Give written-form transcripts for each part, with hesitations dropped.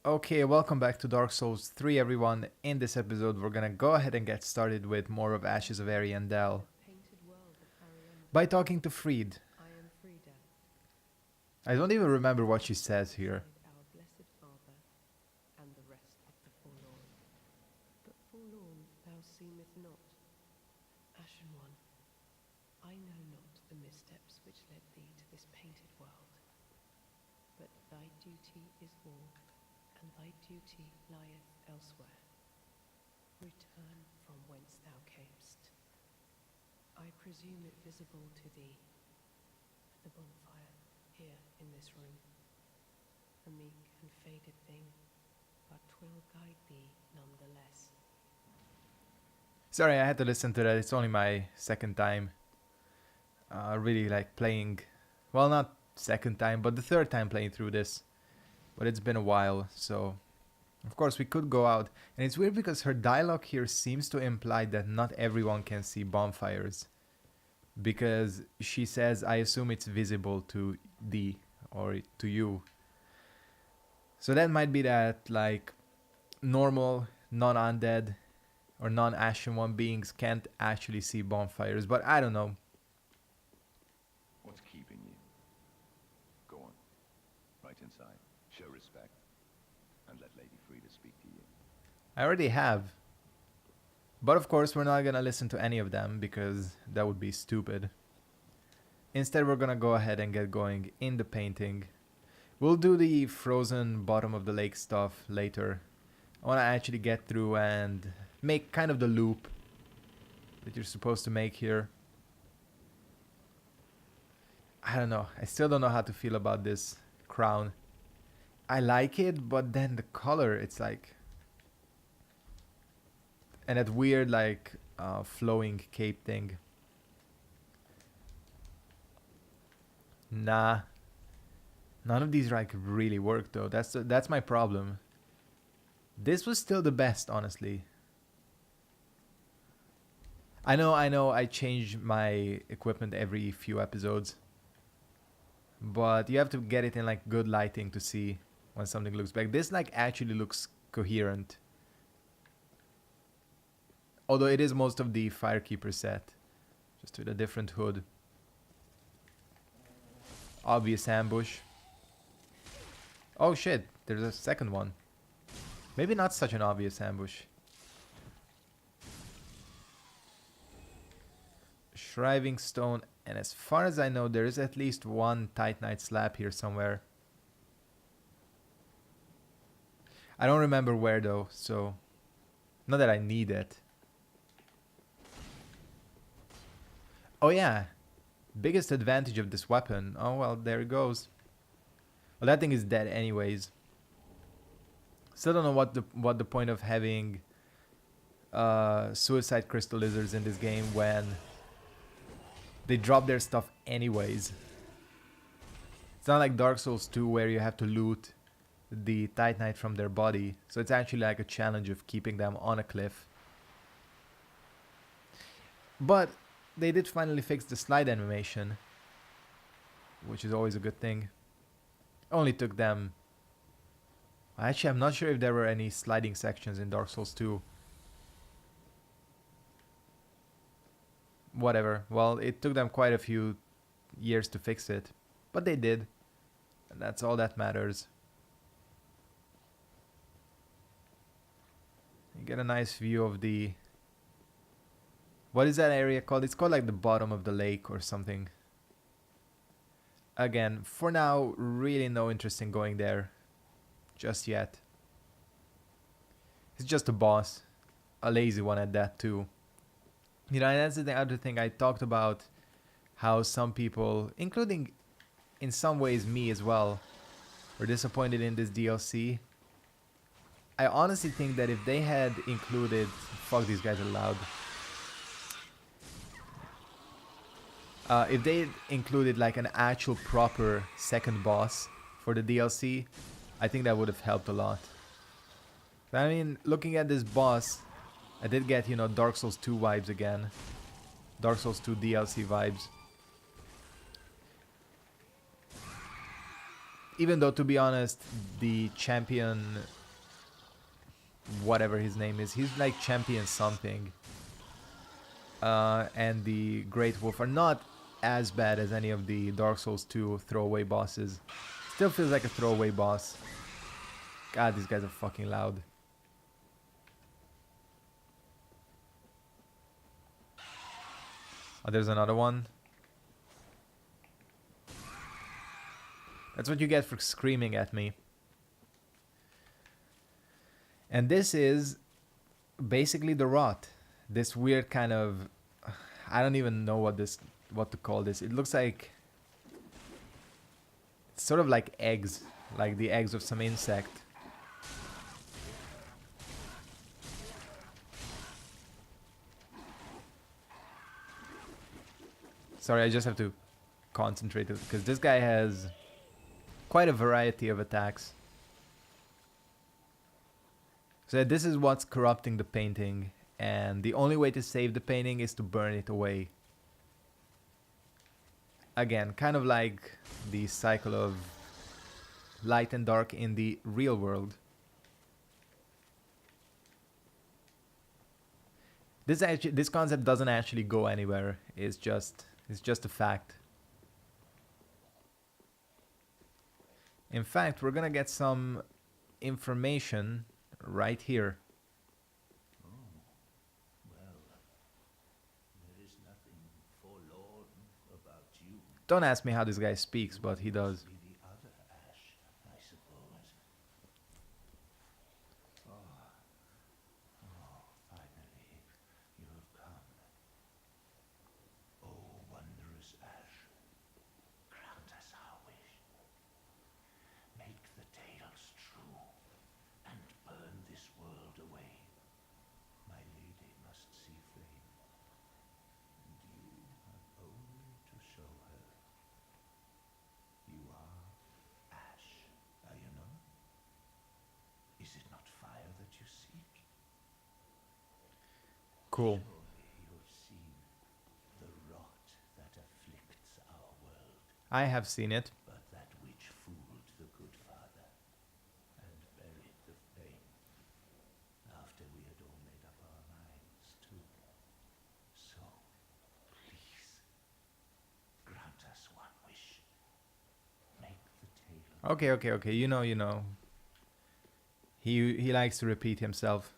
Okay, welcome back to Dark Souls 3, everyone. In this episode, we're gonna go ahead and get started with more of Ashes of Ariandel by talking to Fried. I don't even remember what she says here. Duty lieth elsewhere. Return from whence thou camest. I presume it visible to thee at the bonfire here in this room. A meek and faded thing, but 'twill guide thee nonetheless. Sorry, I had to listen to that. It's only my second time. Really like playing. Well, not second time, but the third time playing through this. But it's been a while, so. Of course, we could go out. And it's weird because her dialogue here seems to imply that not everyone can see bonfires. Because she says, I assume it's visible to thee or to you. So that might be that, like, normal, non-undead or non-Ashen One beings can't actually see bonfires. But I don't know. What's keeping you? Go on. Right inside. Show respect. And let Lady Frida speak to you. I already have. But of course, we're not gonna listen to any of them because that would be stupid. Instead, we're gonna go ahead and get going in the painting. We'll do the frozen bottom of the lake stuff later. I wanna actually get through and make kind of the loop that you're supposed to make here. I don't know. I still don't know how to feel about this crown. I like it, but then the color, it's like... And that weird, like, flowing cape thing. Nah. None of these, like, really work, though. That's my problem. This was still the best, honestly. I know, I change my equipment every few episodes. But you have to get it in, like, good lighting to see when something looks back. This like actually looks coherent. Although it is most of the Firekeeper set. Just with a different hood. Obvious ambush. Oh shit, there's a second one. Maybe not such an obvious ambush. Shriving Stone, and as far as I know there is at least one Titanite slab here somewhere. I don't remember where though, so not that I need it. Oh yeah, biggest advantage of this weapon. Oh well, there it goes. Well, that thing is dead anyways. Still don't know what the point of having suicide crystal lizards in this game when they drop their stuff anyways. It's not like Dark Souls 2 where you have to loot the Titanite from their body, so it's actually like a challenge of keeping them on a cliff. But they did finally fix the slide animation, which is always a good thing. Only took them... Actually, I'm not sure if there were any sliding sections in Dark Souls 2. Whatever. Well, it took them quite a few years to fix it, but they did, and that's all that matters. You get a nice view of the... What is that area called? It's called like the bottom of the lake or something. Again, for now, really no interest in going there just yet. It's just a boss. A lazy one at that too. You know, and that's the other thing I talked about, how some people, including in some ways me as well, were disappointed in this DLC. I honestly think that if they had included... Fuck, these guys are loud. If they included like an actual proper second boss for the DLC, I think that would have helped a lot. I mean, looking at this boss, I did get, you know, Dark Souls 2 vibes again. Dark Souls 2 DLC vibes. Even though, to be honest, the champion, whatever his name is, he's like champion something. And the Great Wolf are not as bad as any of the Dark Souls 2 throwaway bosses. Still feels like a throwaway boss. God, these guys are fucking loud. Oh, there's another one. That's what you get for screaming at me. And this is basically the rot. This weird kind of... I don't even know what to call this. It looks like... It's sort of like eggs. Like the eggs of some insect. Sorry, I just have to concentrate because this guy has quite a variety of attacks. So this is what's corrupting the painting, and the only way to save the painting is to burn it away. Again, kind of like the cycle of light and dark in the real world. This concept doesn't actually go anywhere. It's just a fact. In fact, we're gonna get some information right here. Oh, well, there is nothing forlorn about you. Don't ask me how this guy speaks, but he does. Be the other Ash, I suppose. Finally, you have come. Oh, wondrous Ash, grant us our wish. Make the tales true, and burn this world away. My lady must see flame, and you have only to show her. You are Ash, are you not? Is it not fire that you seek? Cool. Surely you have seen the rot that afflicts our world, I have seen it. but that which fooled the good father and buried the flame after we had all made up our minds too. So, please, grant us one wish. Make the tale. Okay. You know. He likes to repeat himself.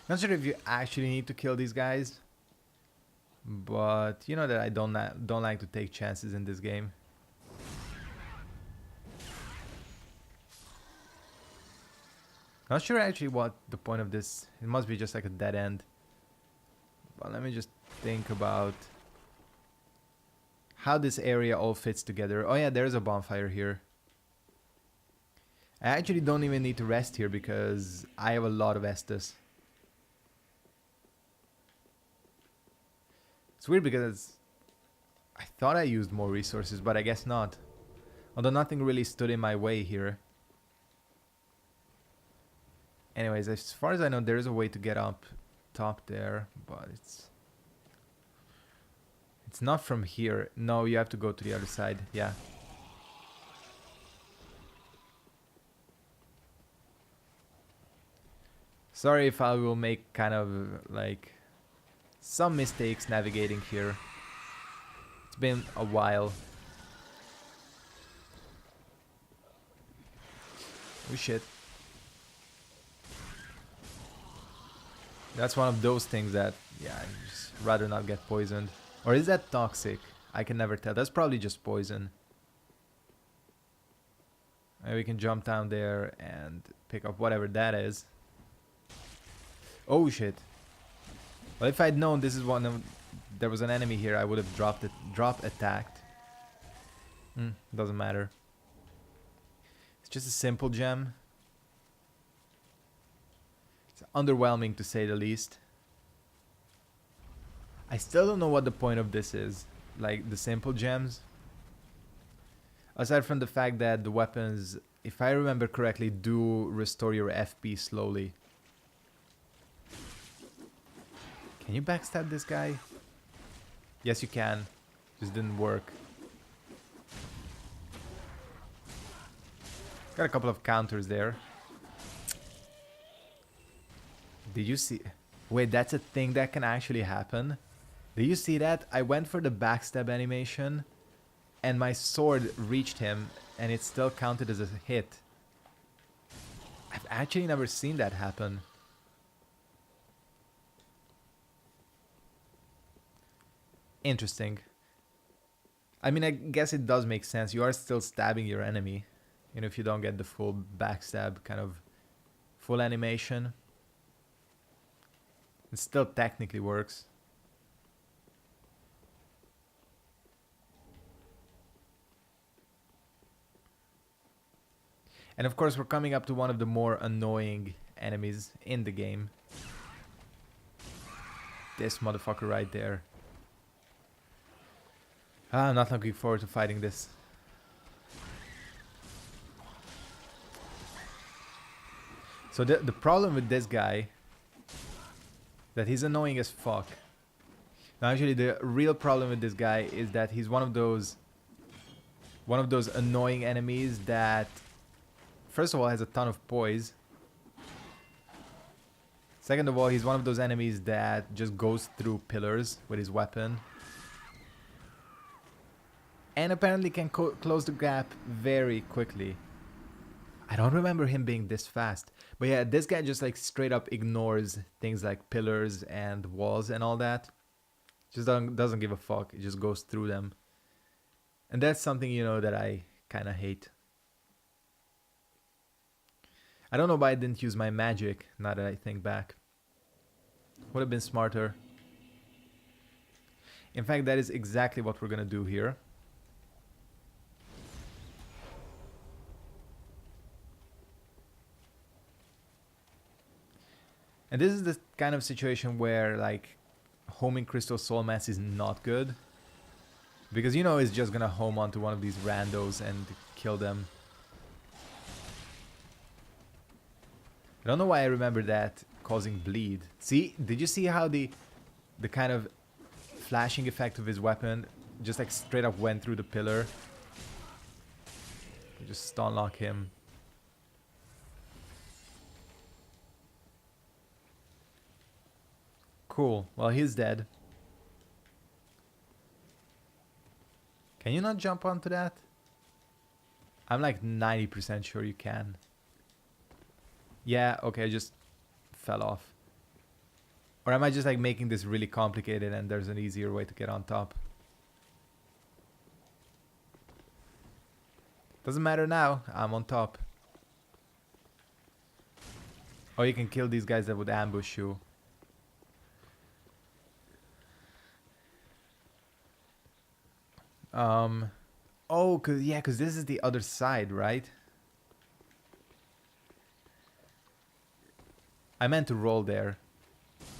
Not sure if you actually need to kill these guys, but you know that I don't like to take chances in this game. Not sure actually what the point of this. It must be just like a dead end. But let me just think about how this area all fits together. Oh yeah, there's a bonfire here. I actually don't even need to rest here because I have a lot of Estus. It's weird because I thought I used more resources, but I guess not. Although nothing really stood in my way here. Anyways, as far as I know, there is a way to get up top there, but it's not from here. No, you have to go to the other side. Yeah. Sorry if I will make kind of like some mistakes navigating here. It's been a while. Oh shit. That's one of those things that, yeah, I'd just rather not get poisoned. Or is that toxic? I can never tell. That's probably just poison. Maybe we can jump down there and pick up whatever that is. Oh shit. Well, if I'd known this is one of... There was an enemy here, I would have drop attacked. Doesn't matter. It's just a simple gem. It's underwhelming to say the least. I still don't know what the point of this is. Like, the simple gems. Aside from the fact that the weapons, if I remember correctly, do restore your FP slowly. Can you backstab this guy? Yes, you can. Just didn't work. Got a couple of counters there. Did you see? Wait, that's a thing that can actually happen? Did you see that? I went for the backstab animation and my sword reached him and it still counted as a hit. I've actually never seen that happen. Interesting. I mean, I guess it does make sense. You are still stabbing your enemy, even if you don't get the full backstab kind of full animation. It still technically works. And of course, we're coming up to one of the more annoying enemies in the game. This motherfucker right there. I'm not looking forward to fighting this. So the problem with this guy, that he's annoying as fuck. Now actually the real problem with this guy is that he's one of those annoying enemies that first of all has a ton of poise. Second of all, he's one of those enemies that just goes through pillars with his weapon. And apparently can close the gap very quickly. I don't remember him being this fast. But yeah, this guy just like straight up ignores things like pillars and walls and all that. Just doesn't give a fuck. It just goes through them. And that's something, you know, that I kind of hate. I don't know why I didn't use my magic, now that I think back. Would have been smarter. In fact, that is exactly what we're gonna do here. And this is the kind of situation where, like, homing Crystal Soul Mass is not good. Because, you know, it's just gonna home onto one of these randos and kill them. I don't know why I remember that causing bleed. See, did you see how the kind of flashing effect of his weapon just like straight up went through the pillar? Just stun lock him. Cool. Well, he's dead. Can you not jump onto that? I'm like 90% sure you can. Yeah, okay, I just fell off. Or am I just like making this really complicated and there's an easier way to get on top? Doesn't matter now, I'm on top. Or you can kill these guys that would ambush you. Oh, cause this is the other side, right? I meant to roll there.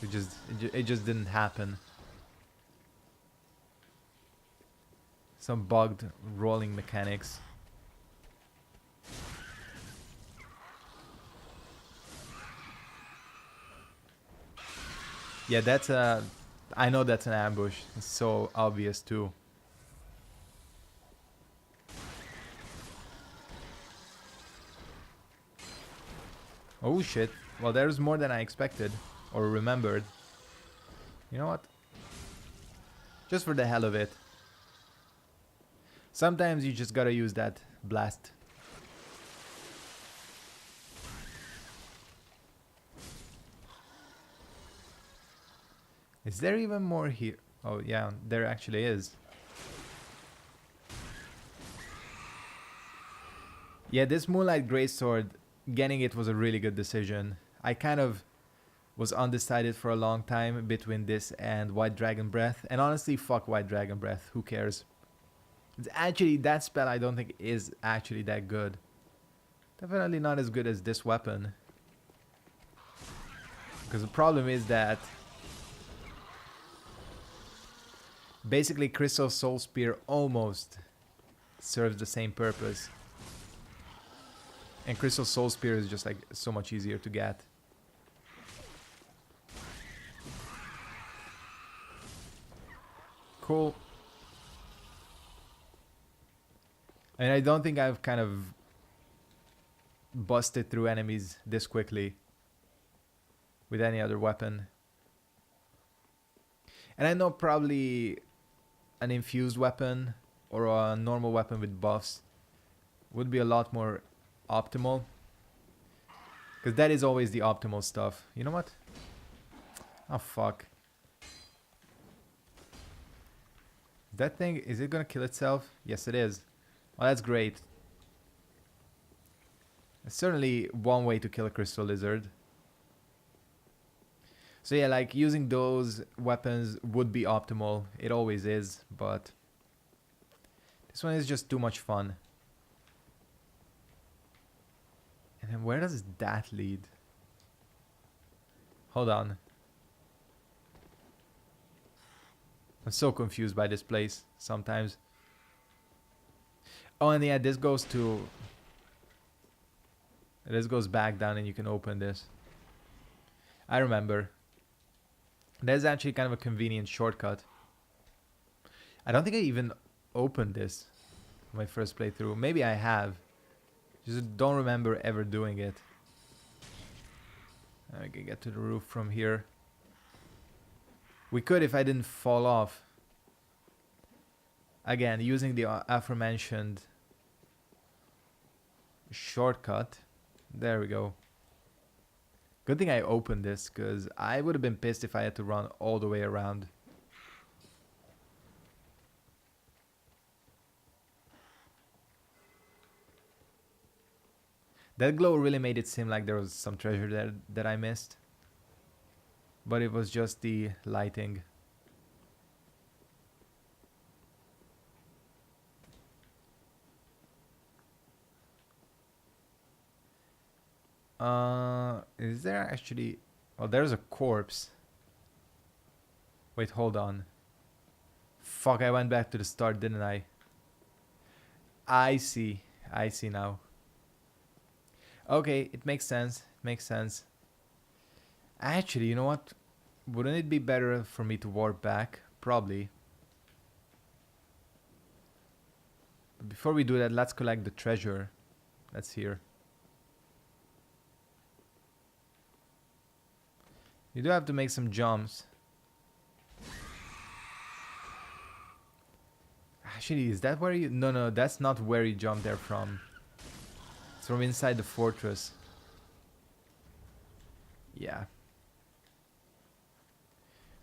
It just didn't happen. Some bugged rolling mechanics. Yeah, that's a... I know that's an ambush. It's so obvious too. Oh shit. Well, there's more than I expected. Or remembered. You know what? Just for the hell of it. Sometimes you just gotta use that blast. Is there even more here? Oh yeah, there actually is. Yeah, this Moonlight Greatsword, getting it was a really good decision. I kind of was undecided for a long time between this and White Dragon Breath. And honestly, fuck White Dragon Breath. Who cares? It's actually, that spell I don't think is actually that good. Definitely not as good as this weapon. Because the problem is that basically Crystal Soul Spear almost serves the same purpose. And Crystal Soul Spear is just like so much easier to get. Cool. And I don't think I've kind of busted through enemies this quickly with any other weapon. And I know probably an infused weapon or a normal weapon with buffs would be a lot more optimal. Because that is always the optimal stuff. You know what? Oh, fuck. That thing, is it gonna kill itself? Yes, it is. Well, that's great. It's certainly one way to kill a crystal lizard. So yeah, like using those weapons would be optimal. It always is, but this one is just too much fun. And then where does that lead? Hold on. I'm so confused by this place sometimes. Oh, and yeah, this goes to... This goes back down and you can open this. I remember. That's actually kind of a convenient shortcut. I don't think I even opened this my first playthrough. Maybe I have. Just don't remember ever doing it. I can get to the roof from here. We could if I didn't fall off. Again, using the aforementioned shortcut. There we go. Good thing I opened this, because I would have been pissed if I had to run all the way around. That glow really made it seem like there was some treasure there that I missed. But it was just the lighting. Is there actually... Oh, there's a corpse. Wait, hold on. Fuck, I went back to the start, didn't I? I see. I see now. Okay, it makes sense. It makes sense. Actually, you know what? Wouldn't it be better for me to warp back? Probably. But before we do that, let's collect the treasure that's here. You do have to make some jumps. Actually, is that where you... No, that's not where you jump there from. It's from inside the fortress. Yeah.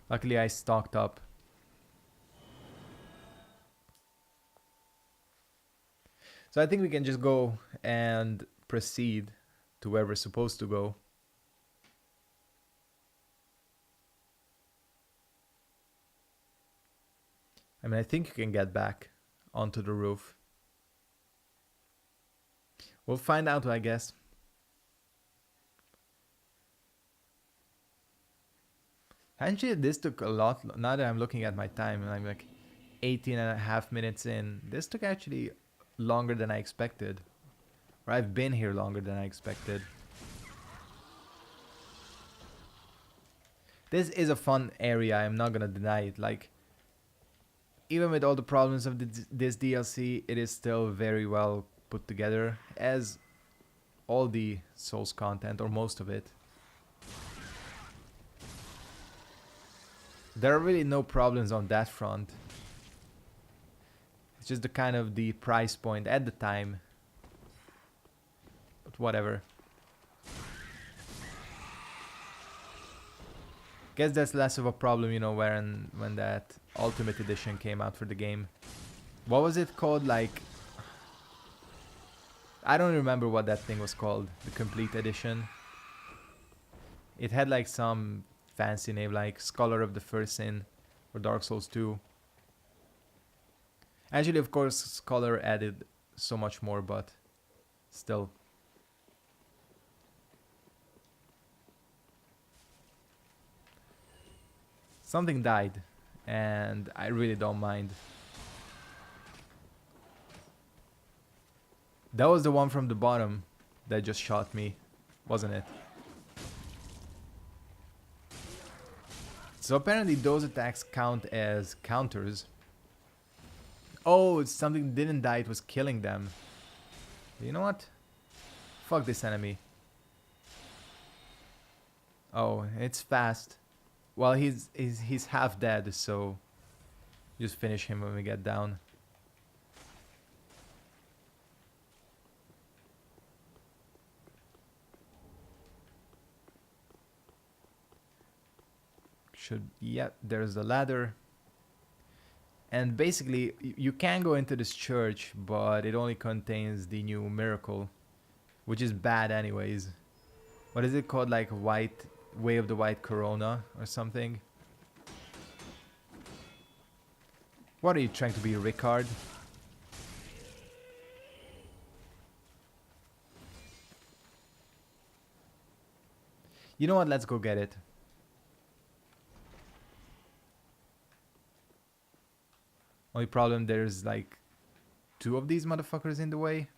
Luckily, I stocked up. So I think we can just go and proceed to where we're supposed to go. I mean, I think you can get back onto the roof. We'll find out, I guess. Actually, this took a lot. Now that I'm looking at my time, and I'm like 18.5 minutes in. This took actually longer than I expected. Or I've been here longer than I expected. This is a fun area, I'm not gonna deny it. Like, even with all the problems of this DLC, it is still very well put together, as all the Souls content, or most of it. There are really no problems on that front. It's just the kind of the price point at the time. But whatever. Guess that's less of a problem, you know, when that Ultimate Edition came out for the game. What was it called? Like, I don't remember what that thing was called. The Complete Edition. It had like some fancy name, like Scholar of the First Sin or Dark Souls 2. Actually, of course, Scholar added so much more, but still. Something died, and I really don't mind. That was the one from the bottom that just shot me, wasn't it? So apparently those attacks count as counters. Oh, it's something didn't die, it was killing them. You know what? Fuck this enemy. Oh, it's fast. Well, he's half dead, so just finish him when we get down. Yeah, there's the ladder. And basically, you can go into this church, but it only contains the new miracle, which is bad anyways. What is it called? Like white way of the white corona or something? What are you trying to be, Ricard? You know what? Let's go get it. Only problem, there's like 2 of these motherfuckers in the way.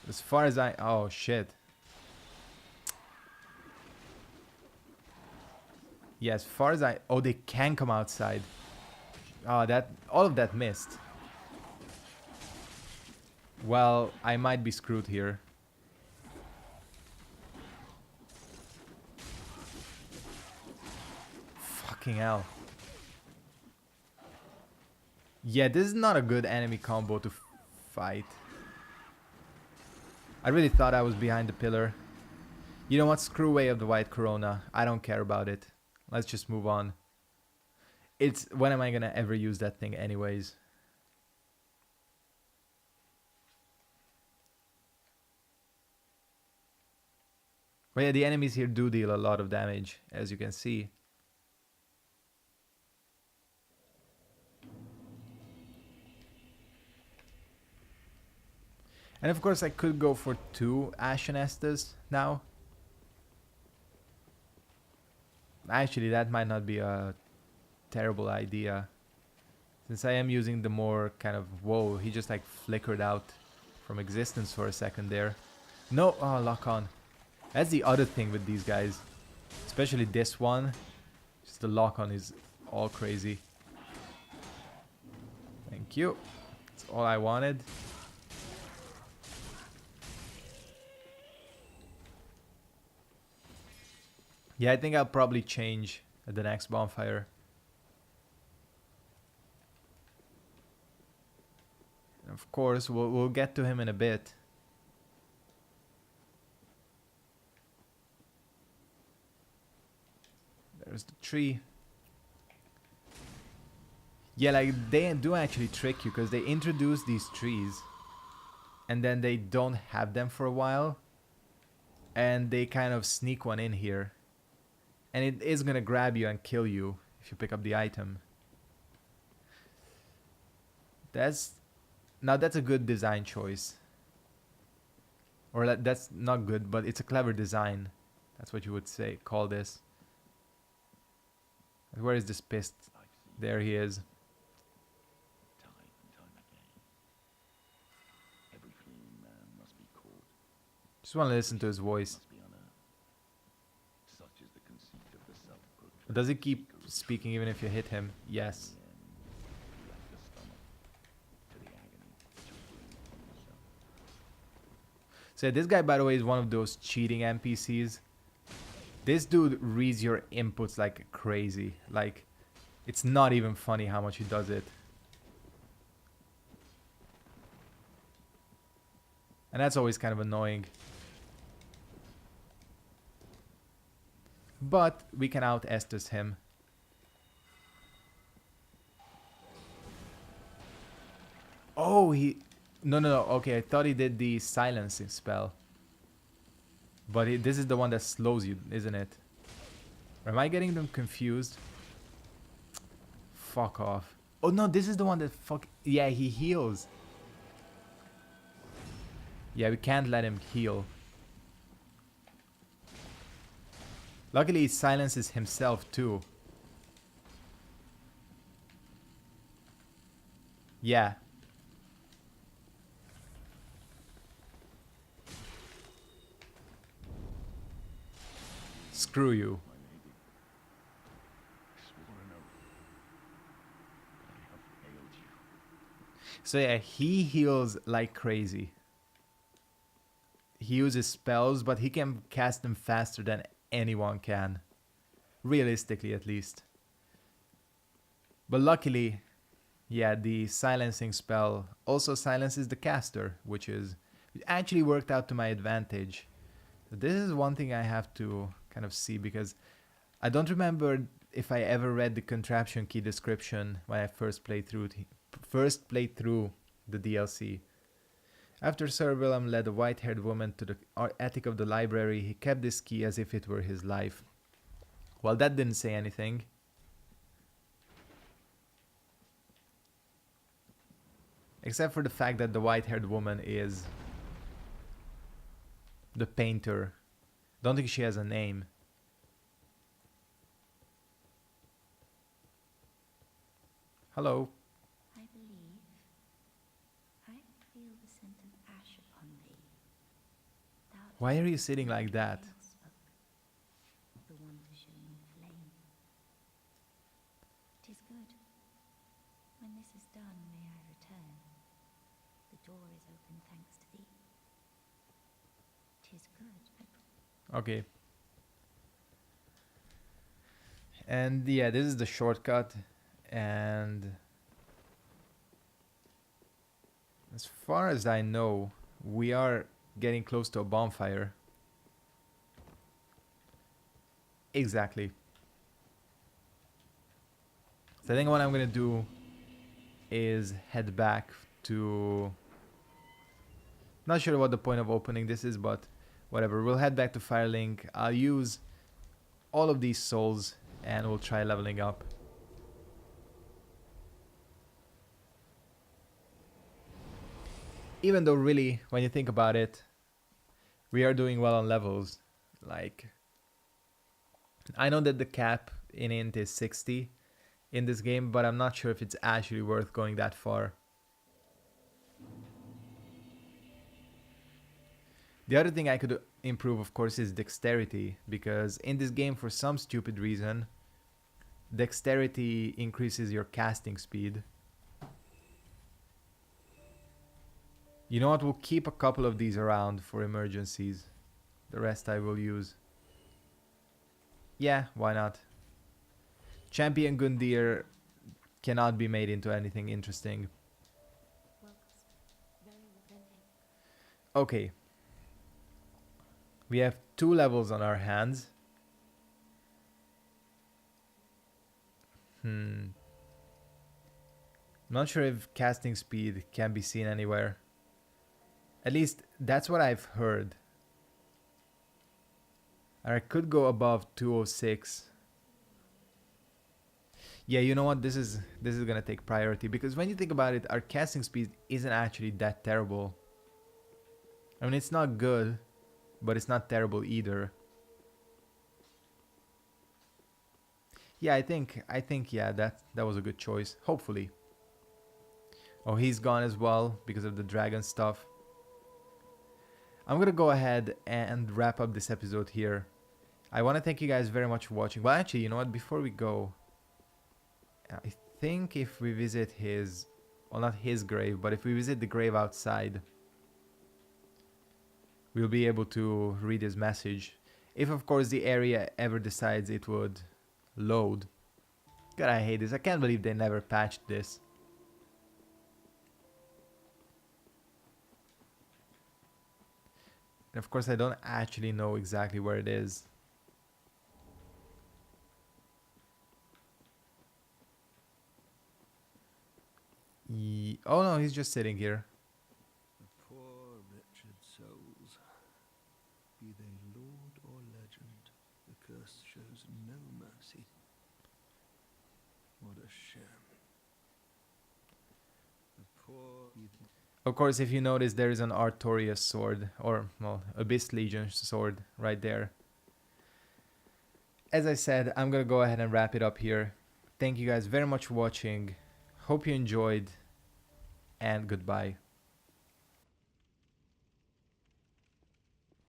As far as I... Oh, shit. Yeah, as far as I... Oh, they can come outside. Oh, that... All of that missed. Well, I might be screwed here. Fucking hell. Yeah, this is not a good enemy combo to fight. I really thought I was behind the pillar. You know what? Screw Way of the White Corona. I don't care about it. Let's just move on. It's... When am I gonna ever use that thing anyways? But yeah, the enemies here do deal a lot of damage, as you can see. And of course I could go for 2 Ashen Estus now. Actually, that might not be a terrible idea. Since I am using the more kind of... Whoa, he just like flickered out from existence for a second there. No, oh, lock on. That's the other thing with these guys. Especially this one. Just the lock on is all crazy. Thank you. That's all I wanted. Yeah, I think I'll probably change at the next bonfire. And of course, we'll get to him in a bit. There's the tree. Yeah, like they do actually trick you because they introduce these trees and then they don't have them for a while and they kind of sneak one in here. And it is gonna grab you and kill you if you pick up the item. Now that's a good design choice. Or that's not good, but it's a clever design. That's what you would say, call this. Where is this pissed? There he is. Time and time again. Every clean man must be caught. Just want to listen to his voice. Must be unearthed. Such is the conceit of the self-proclaimed. Does he keep speaking even if you hit him? Yes. Left the stomach to the agony which will bring upon himself. So this guy, by the way, is one of those cheating NPCs. This dude reads your inputs like crazy. Like, it's not even funny how much he does it. And that's always kind of annoying. But we can out-Estus him. Oh, he... No. Okay, I thought he did the silencing spell. But this is the one that slows you, isn't it? Or am I getting them confused? Fuck off. Oh no, this is the one that Yeah, he heals. Yeah, we can't let him heal. Luckily, he silences himself too. Yeah. Screw you. My lady, I swore an oath, but I have failed you. So yeah, he heals like crazy. He uses spells, but he can cast them faster than anyone can. Realistically, at least. But luckily, yeah, the silencing spell also silences the caster, which actually worked out to my advantage. This is one thing I have to kind of see, because I don't remember if I ever read the contraption key description when I first played through the DLC. After Sir Willem led a white-haired woman to the attic of the library, he kept this key as if it were his life. Well, that didn't say anything. Except for the fact that the white-haired woman is the painter. Don't think she has a name. Hello. I believe I feel the scent of ash upon thee. Thou Why are you sitting like that? spoke, the one to show me flame. 'Tis good. When this is done, may I return. The door is open thanks to thee. 'Tis good. Okay. And yeah, this is the shortcut. And as far as I know, we are getting close to a bonfire. Exactly. So I think what I'm gonna do is head back to... Not sure what the point of opening this is, but whatever. We'll head back to Firelink. I'll use all of these souls and we'll try leveling up. Even though really, when you think about it, we are doing well on levels. Like, I know that the cap in INT is 60 in this game, but I'm not sure if it's actually worth going that far. The other thing I could improve, of course, is dexterity, because in this game, for some stupid reason, dexterity increases your casting speed. You know what, we'll keep a couple of these around for emergencies. The rest I will use. Yeah, why not? Champion Gundyr cannot be made into anything interesting. Okay. We have 2 levels on our hands. Not sure if casting speed can be seen anywhere. At least that's what I've heard. I could go above 206. Yeah, you know what? This is gonna take priority, because when you think about it, our casting speed isn't actually that terrible. I mean, it's not good, but it's not terrible either. Yeah, I think yeah, that was a good choice. Hopefully. Oh, he's gone as well because of the dragon stuff. I'm gonna go ahead and wrap up this episode here. I want to thank you guys very much for watching. Well, actually, you know what? Before we go, I think if we visit his... Well, not his grave, but if we visit the grave outside, we'll be able to read his message. If, of course, the area ever decides it would load. God, I hate this. I can't believe they never patched this. And of course, I don't actually know exactly where it is. Oh no, he's just sitting here. The poor wretched souls, be they lord or legend, the curse shows no mercy. What a shame. The poor... Of course, if you notice, there is an Artorias sword, or, well, Abyss Legion sword right there. As I said, I'm gonna go ahead and wrap it up here. Thank you guys very much for watching. Hope you enjoyed, and goodbye.